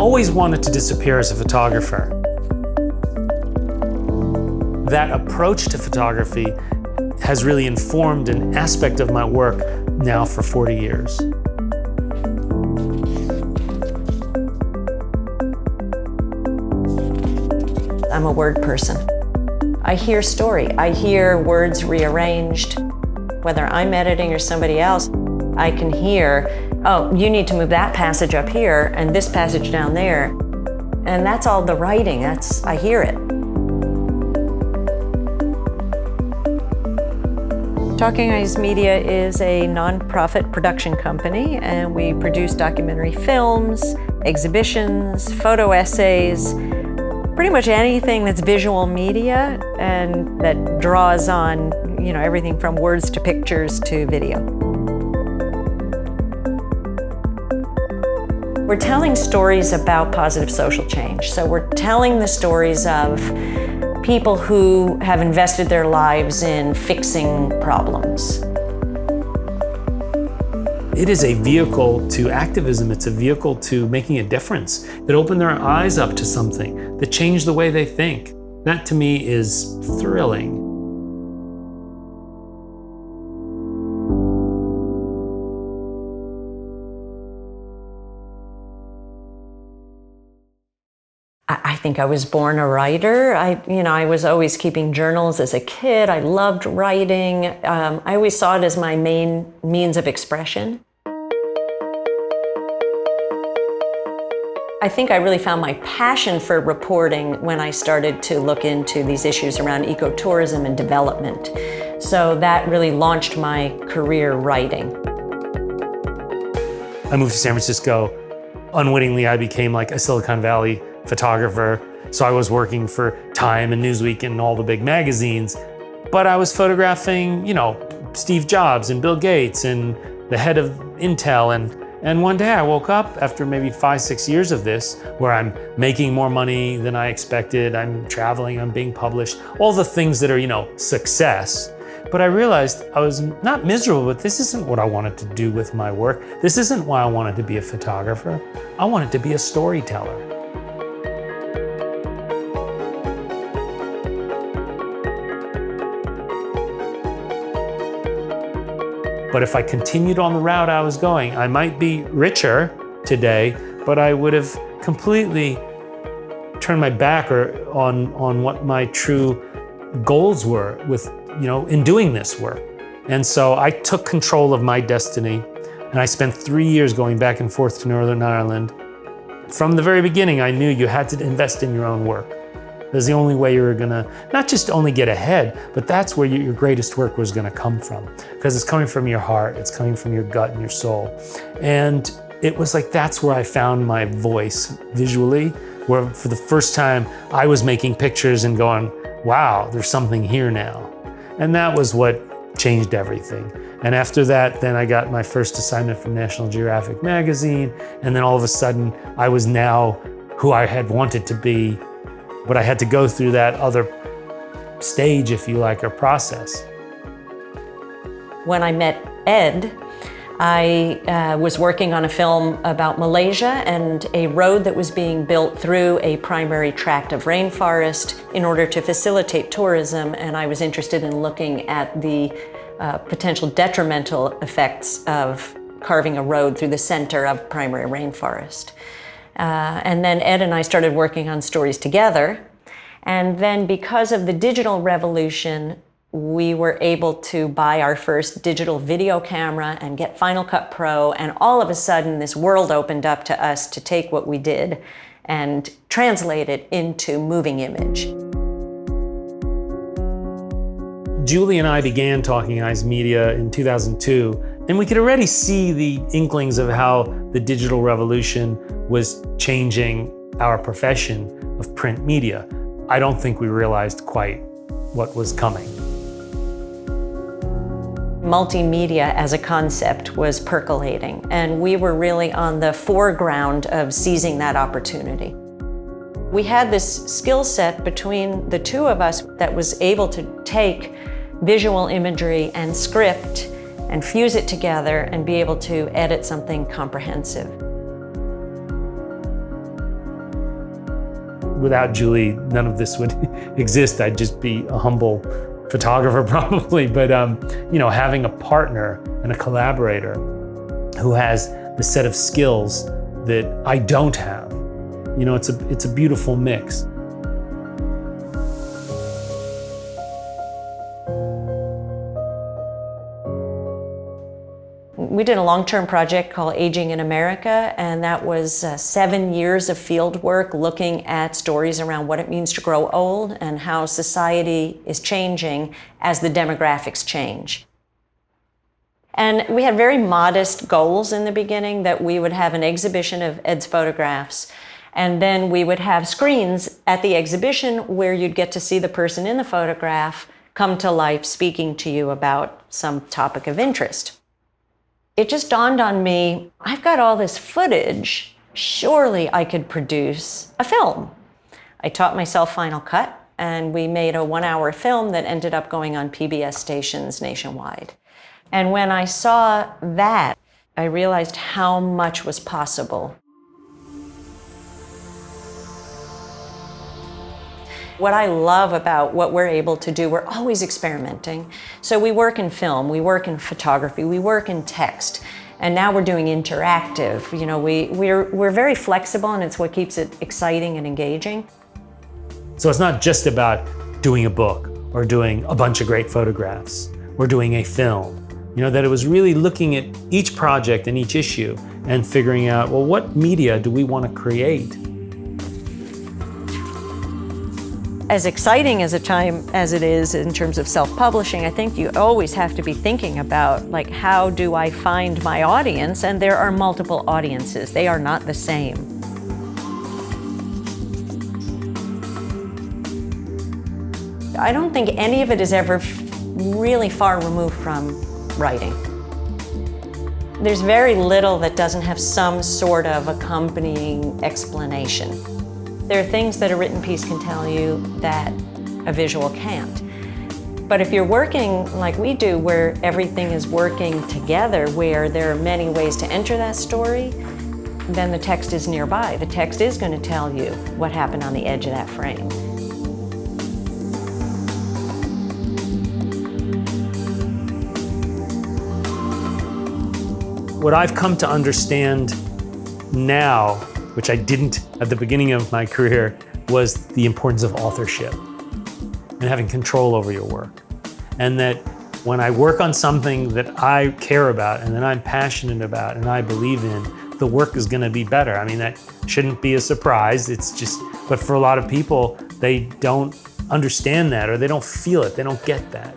always wanted to disappear as a photographer. That approach to photography has really informed an aspect of my work now for 40 years. I'm a word person. I hear story. I hear words rearranged. Whether I'm editing or somebody else, I can hear, oh, you need to move that passage up here and this passage down there. And that's all the writing. I hear it. Talking Eyes Media is a nonprofit production company, and we produce documentary films, exhibitions, photo essays, pretty much anything that's visual media and that draws on, everything from words to pictures to video. We're telling stories about positive social change. So we're telling the stories of people who have invested their lives in fixing problems. It is a vehicle to activism. It's a vehicle to making a difference, that open their eyes up to something, that change the way they think. That to me is thrilling. I think I was born a writer. I was always keeping journals as a kid. I loved writing. I always saw it as my main means of expression. I think I really found my passion for reporting when I started to look into these issues around ecotourism and development. So that really launched my career writing. I moved to San Francisco. Unwittingly, I became like a Silicon Valley photographer. So I was working for Time and Newsweek and all the big magazines, but I was photographing, Steve Jobs and Bill Gates and the head of Intel. And one day I woke up after maybe 5-6 years of this, where I'm making more money than I expected. I'm traveling, I'm being published, all the things that are, success. But I realized I was not miserable, but this isn't what I wanted to do with my work. This isn't why I wanted to be a photographer. I wanted to be a storyteller. But if I continued on the route I was going, I might be richer today, but I would have completely turned my back on what my true goals were with, in doing this work. And so I took control of my destiny, and I spent 3 years going back and forth to Northern Ireland. From the very beginning, I knew you had to invest in your own work. That's the only way you were gonna, not just only get ahead, but that's where your greatest work was gonna come from. Because it's coming from your heart, it's coming from your gut and your soul. And it was like, that's where I found my voice visually, where for the first time I was making pictures and going, wow, there's something here now. And that was what changed everything. And after that, then I got my first assignment from National Geographic magazine. And then all of a sudden I was now who I had wanted to be. But I had to go through that other stage, if you like, or process. When I met Ed, I was working on a film about Malaysia and a road that was being built through a primary tract of rainforest in order to facilitate tourism, and I was interested in looking at the potential detrimental effects of carving a road through the center of primary rainforest. And then Ed and I started working on stories together. And then because of the digital revolution, we were able to buy our first digital video camera and get Final Cut Pro. And all of a sudden, this world opened up to us to take what we did and translate it into moving image. Julie and I began Talking Eyes Media in 2002. And we could already see the inklings of how the digital revolution was changing our profession of print media. I don't think we realized quite what was coming. Multimedia as a concept was percolating, and we were really on the foreground of seizing that opportunity. We had this skill set between the two of us that was able to take visual imagery and script and fuse it together and be able to edit something comprehensive. without Julie, none of this would exist. I'd just be a humble photographer probably. But having a partner and a collaborator who has the set of skills that I don't have, it's a beautiful mix. We did a long-term project called Aging in America, and that was 7 years of field work looking at stories around what it means to grow old and how society is changing as the demographics change. And we had very modest goals in the beginning, that we would have an exhibition of Ed's photographs, and then we would have screens at the exhibition where you'd get to see the person in the photograph come to life speaking to you about some topic of interest. It just dawned on me, I've got all this footage, surely I could produce a film. I taught myself Final Cut, and we made a 1-hour film that ended up going on PBS stations nationwide. And when I saw that, I realized how much was possible. What I love about what we're able to do, we're always experimenting. So we work in film, we work in photography, we work in text, and now we're doing interactive. We're very flexible, and it's what keeps it exciting and engaging. So it's not just about doing a book or doing a bunch of great photographs or doing a film. That it was really looking at each project and each issue and figuring out, well, what media do we want to create? As exciting as a time as it is in terms of self-publishing, I think you always have to be thinking about, how do I find my audience? And there are multiple audiences. They are not the same. I don't think any of it is ever really far removed from writing. There's very little that doesn't have some sort of accompanying explanation. There are things that a written piece can tell you that a visual can't. But if you're working like we do, where everything is working together, where there are many ways to enter that story, then the text is nearby. The text is going to tell you what happened on the edge of that frame. What I've come to understand now, which I didn't at the beginning of my career, was the importance of authorship and having control over your work. And that when I work on something that I care about and that I'm passionate about and I believe in, the work is gonna be better. I mean, that shouldn't be a surprise. But for a lot of people, they don't understand that, or they don't feel it, they don't get that.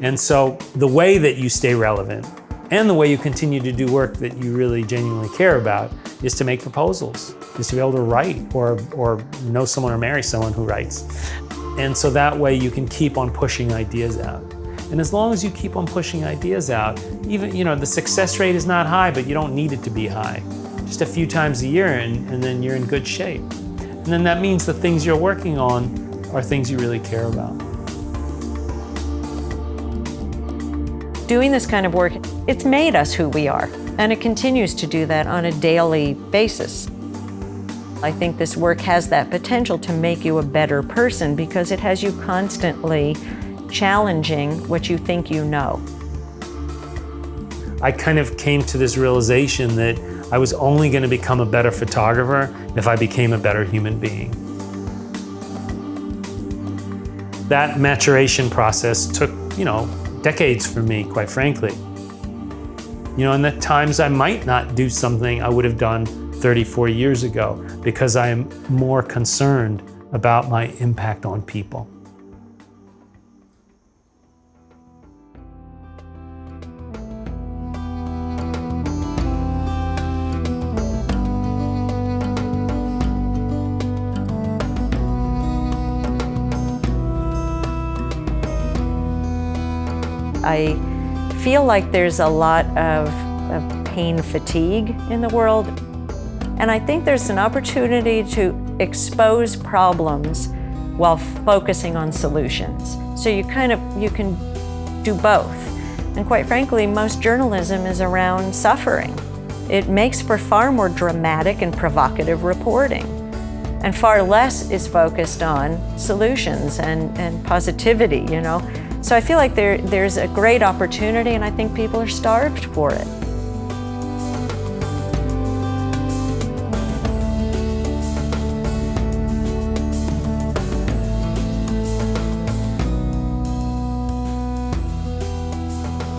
And so the way that you stay relevant and the way you continue to do work that you really genuinely care about is to make proposals, is to be able to write or know someone or marry someone who writes. And so that way you can keep on pushing ideas out. And as long as you keep on pushing ideas out, even, the success rate is not high, but you don't need it to be high. Just a few times a year and then you're in good shape. And then that means the things you're working on are things you really care about. Doing this kind of work, it's made us who we are, and it continues to do that on a daily basis. I think this work has that potential to make you a better person because it has you constantly challenging what you think you know. I kind of came to this realization that I was only going to become a better photographer if I became a better human being. That maturation process took, decades for me, quite frankly. And at times I might not do something I would have done 30, 40 years ago because I am more concerned about my impact on people. I feel like there's a lot of pain fatigue in the world. And I think there's an opportunity to expose problems while focusing on solutions. So you can do both. And quite frankly, most journalism is around suffering. It makes for far more dramatic and provocative reporting. and far less is focused on solutions and positivity, you know. So I feel like there's a great opportunity, and I think people are starved for it.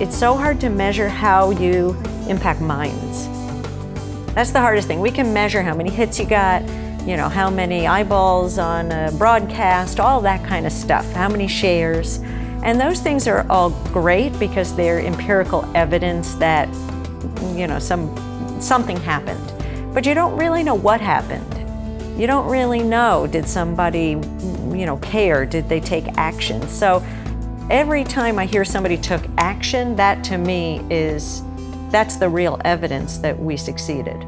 It's so hard to measure how you impact minds. That's the hardest thing. We can measure how many hits you got, you know, how many eyeballs on a broadcast, all that kind of stuff, how many shares. And those things are all great because they're empirical evidence that, you know, something happened. But you don't really know what happened. You don't really know, did somebody, you know, care? Did they take action? So every time I hear somebody took action, that to me that's the real evidence that we succeeded.